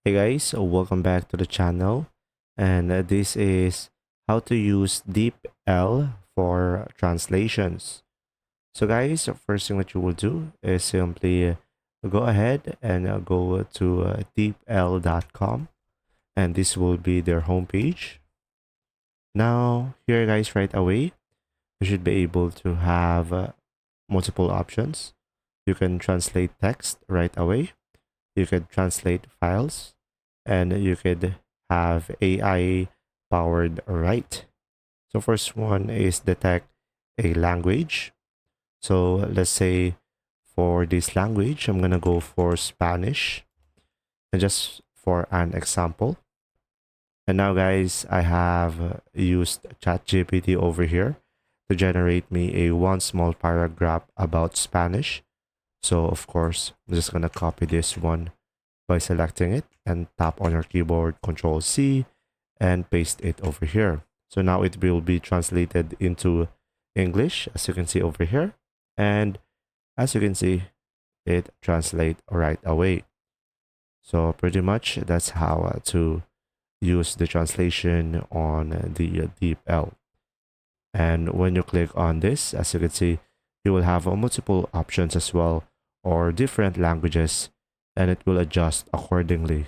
Hey guys, welcome back to the channel. And this is how to use DeepL for translations. So guys, the first thing that you will do is simply go ahead and go to deepl.com, and this will be their homepage. Now here guys, right away, you should be able to have multiple options. You can translate text right away. You could translate files, and you could have AI powered write. So first one is detect a language. So let's say for this language, I'm gonna go for Spanish, and just for an example. And now guys, I have used ChatGPT over here to generate me a one small paragraph about Spanish. So of course, I'm just gonna copy this one by selecting it and tap on your keyboard Control C and paste it over here. So now it will be translated into English, as you can see over here. And as you can see, it translates right away. So pretty much that's how to use the translation on the DeepL. And when you click on this, as you can see, you will have multiple options as well, or different languages, and it will adjust accordingly.